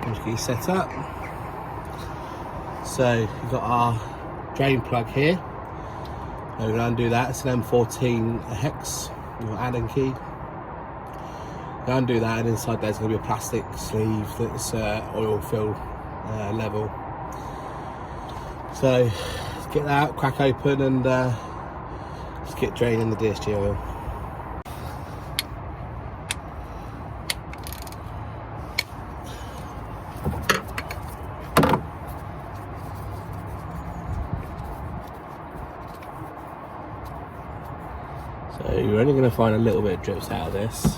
Just get you set up. So you've got our drain plug here. We're going to undo that. It's an M14 Hex. You've got Allen key. You undo that, and inside there's going to be a plastic sleeve that's oil fill level. So get that out, crack open, and just get draining the DSG oil. So you're only going to find a little bit of drips out of this.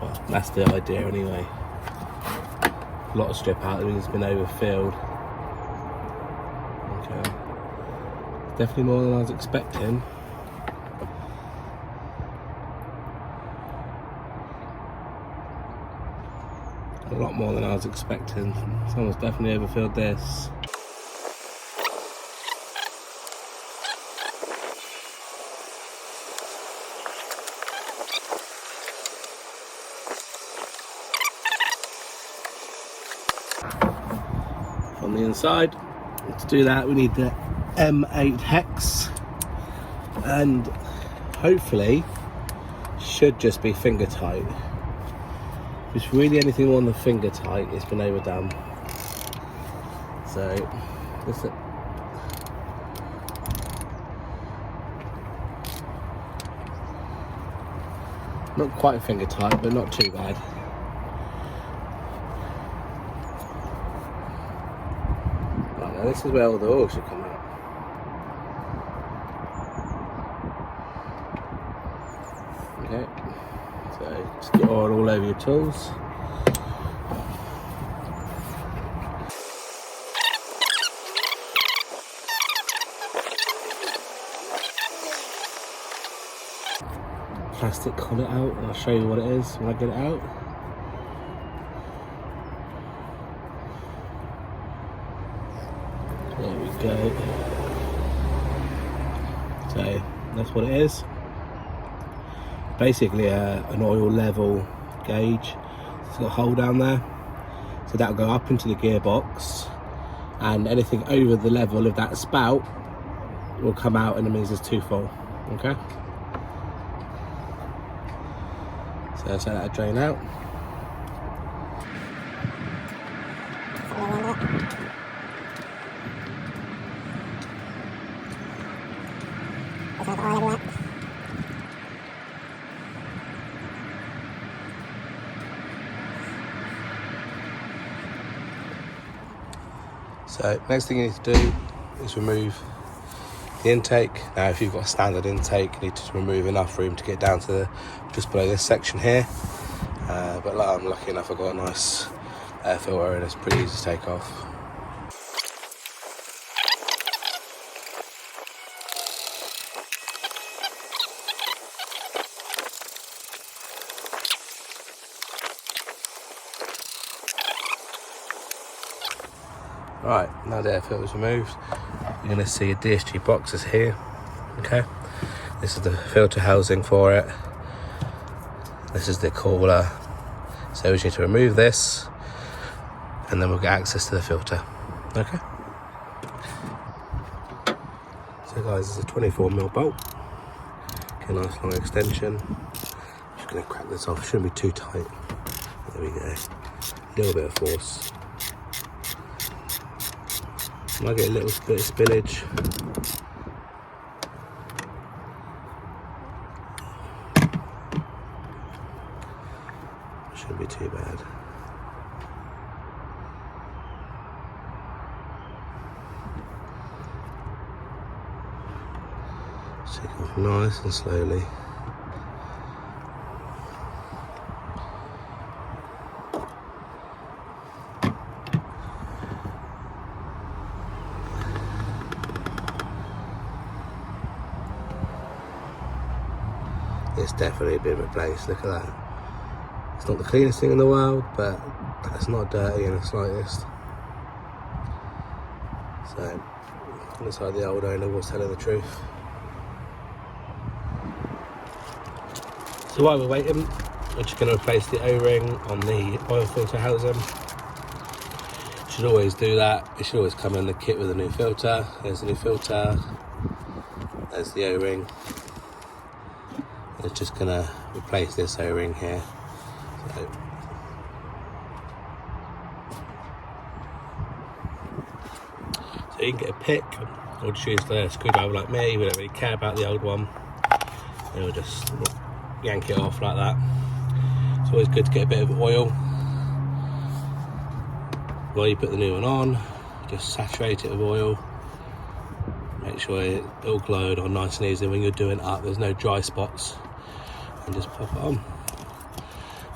Well, that's the idea anyway. A lot of strip out, it means it's been overfilled. Okay. Definitely more than I was expecting. A lot more than I was expecting. Someone's definitely overfilled this. On the inside, to do that we need the M8 Hex, and hopefully should just be finger tight. If it's really anything more than finger tight, it's been overdone. So this is not quite finger tight, but not too bad. This is where all the oil should come out. Okay, so just get oil all over your tools. Plastic collet out, and I'll show you what it is when I get it out. There we go. So that's what it is. Basically an oil level gauge. It's got a hole down there. So that'll go up into the gearbox, and anything over the level of that spout will come out, and it means it's too full. Okay? So let's let that drain out. So next thing you need to do is remove the intake. Now if you've got a standard intake, you need to remove enough room to get down to just below this section here. But like, I'm lucky enough I've got a nice air filter and it's pretty easy to take off. Right, now the air filter is removed, you're going to see a DSG boxes here. Okay, this is the filter housing for it. This is the cooler. So we just need to remove this, and then we'll get access to the filter. Okay. So guys, it's a 24mm bolt. Okay, nice long extension. Just going to crack this off. Shouldn't be too tight. There we go. A little bit of force. Might get a little bit of spillage. Shouldn't be too bad. Take it off nice and slowly. It's definitely been replaced, look at that. It's not the cleanest thing in the world, but it's not dirty in the slightest. So, looks like the old owner was telling the truth. So while we're waiting, we're just going to replace the O-ring on the oil filter housing. should always do that. It should always come in the kit with a new filter. There's the new filter. There's the O-ring. It's just gonna replace this O-ring here. So you can get a pick, or just use the screwdriver like me. We don't really care about the old one. And we'll just yank it off like that. It's always good to get a bit of oil while you put the new one on. Just saturate it with oil. Make sure it's all glowed on nice and easy when you're doing it up. There's no dry spots. And just pop it on.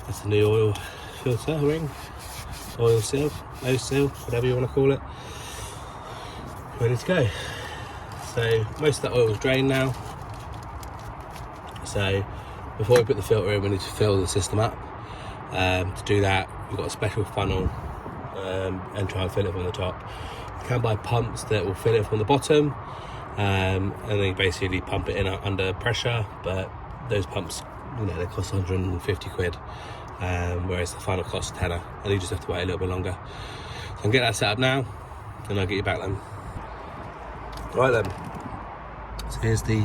That's the new oil filter ring, oil seal, nose seal, whatever you want to call it. Ready to go. So most of that oil is drained now. So before we put the filter in, we need to fill the system up. To do that, we've got a special funnel and try and fill it from the top. You can buy pumps that will fill it from the bottom, and then basically pump it in under pressure, but those pumps, you know, they cost 150 quid, whereas the funnel costs tenner, and you just have to wait a little bit longer. So I'll get that set up now, and I'll get you back then. Right then, so here's the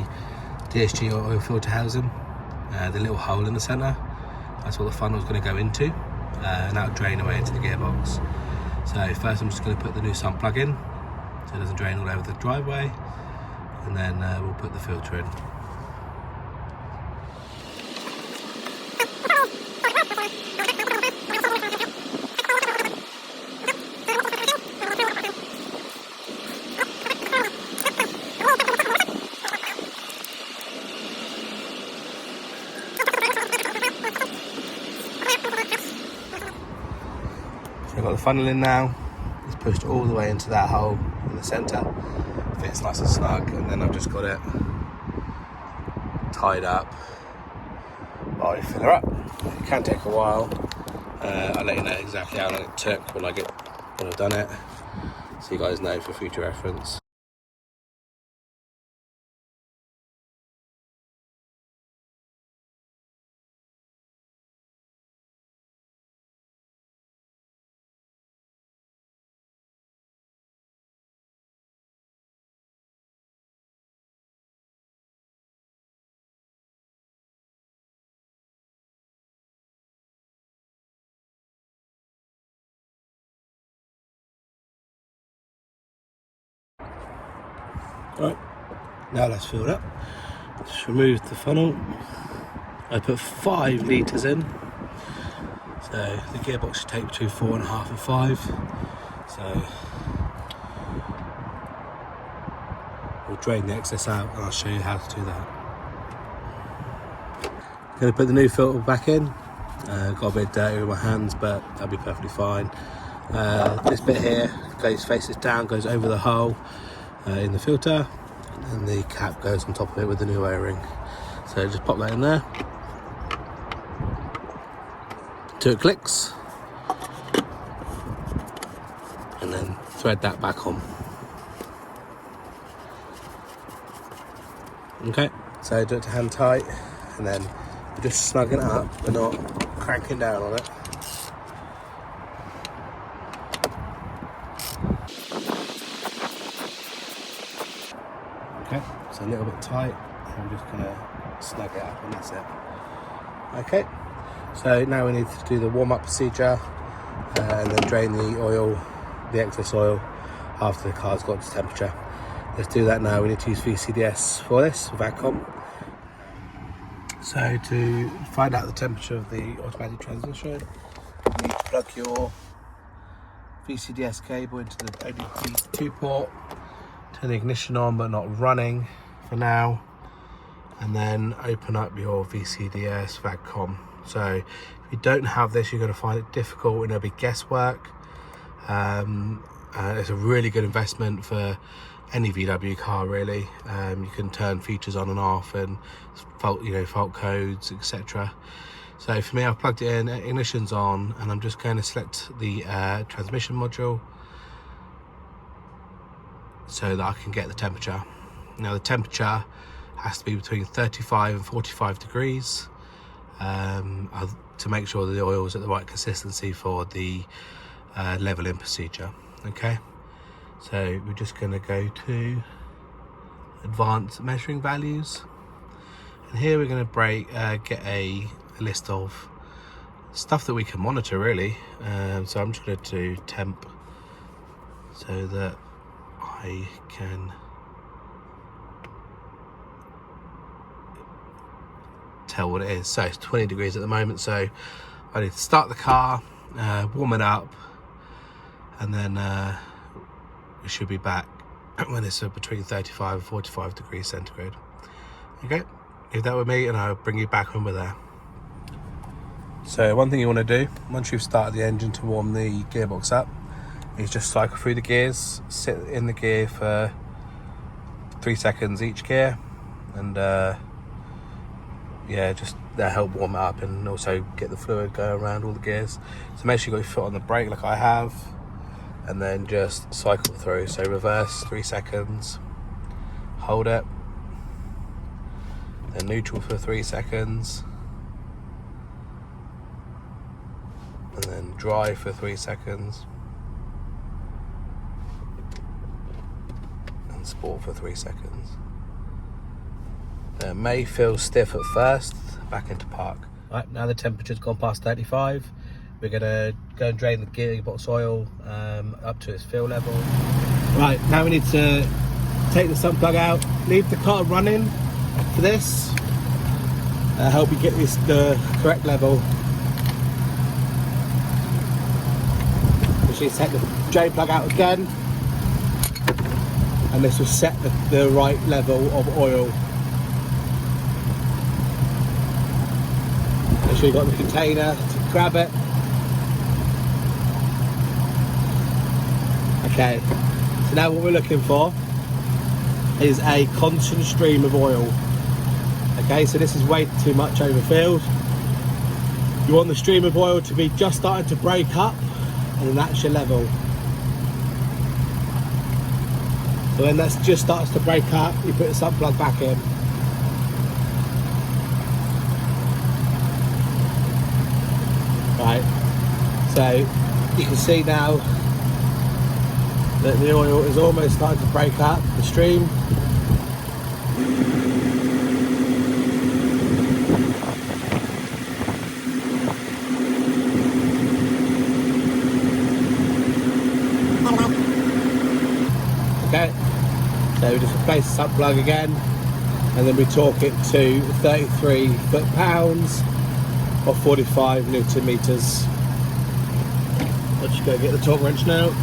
DSG oil filter housing, the little hole in the centre. That's what the funnel's going to go into, and that'll drain away into the gearbox. So first I'm just going to put the new sump plug in, so it doesn't drain all over the driveway, and then we'll put the filter in. I've got the funnel in now. It's pushed all the way into that hole in the centre. Fits nice and snug, and then I've just got it tied up while I fill her up. It can take a while. I'll let you know exactly how long it took when I've done it, so you guys know for future reference. Right, now that's filled up. Just remove the funnel. I put 5 litres in. So the gearbox should take between 4.5 and 5. So we'll drain the excess out, and I'll show you how to do that. I'm going to put the new filter back in. Got a bit dirty with my hands, but that'll be perfectly fine. This bit here faces down, goes over the hole in the filter, and the cap goes on top of it with the new O-ring. So just pop that in there. 2 clicks, and then thread that back on. Okay, so do it to hand tight, and then we're just snugging it up, but not cranking down on it. Okay, so a little bit tight, and we're just gonna snug it up, and that's it. Okay, so now we need to do the warm-up procedure, and then drain the oil, the excess oil, after the car's got to temperature. Let's do that now. We need to use VCDS for this, VACCOM. So to find out the temperature of the automatic transmission, you need to plug your VCDS cable into the OBD2 port, turn the ignition on but not running for now, and then open up your VCDS VACCOM. So if you don't have this, you're going to find it difficult, and it'll be guesswork. It's a really good investment for any VW car, really. You can turn features on and off, and fault codes, etc. So for me, I've plugged it in, ignition's on, and I'm just going to select the transmission module so that I can get the temperature. Now the temperature has to be between 35 and 45 degrees to make sure that the oil is at the right consistency for the leveling procedure. Okay, so we're just going to go to advanced measuring values, and here we're going to get a list of stuff that we can monitor really. So I'm just going to do temp so that I can tell what it is. So it's 20 degrees at the moment, so I need to start the car, warm it up, and then we should be back when it's between 35 and 45 degrees centigrade. Okay, leave that with me and I'll bring you back when we're there. So one thing you want to do once you've started the engine to warm the gearbox up is just cycle through the gears, sit in the gear for 3 seconds each gear, and yeah, just that help warm it up and also get the fluid going around all the gears. So make sure you got your foot on the brake like I have, and then just cycle through. So reverse 3 seconds, hold it, then neutral for 3 seconds, and then drive for 3 seconds, and sport for 3 seconds. It may feel stiff at first, back into park. Right, now the temperature's gone past 35. We're gonna go and drain the gearbox oil up to its fill level. Right, now we need to take the sump plug out, leave the car running for this. Help you get this the correct level. Actually take the drain plug out again, and this will set the right level of oil. Make sure you've got the container to grab it. Okay, so now what we're looking for is a constant stream of oil. Okay, so this is way too much overfilled. You want the stream of oil to be just starting to break up, and then that's your level. So when that just starts to break up, you put the sump plug back in. Right, so you can see now that the oil is almost starting to break up the stream. Okay, so we just replace the sump plug again, and then we torque it to 33 foot-pounds or 45 Newton meters. I'll just go get the torque wrench now.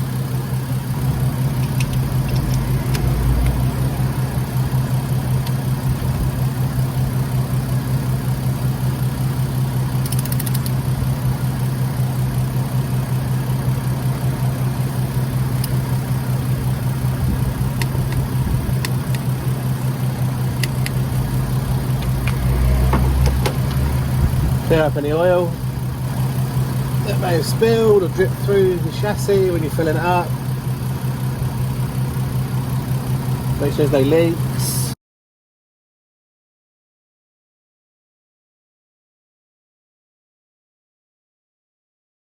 Clear up any oil that may have spilled or dripped through the chassis when you're filling it up. Make sure there's no leaks.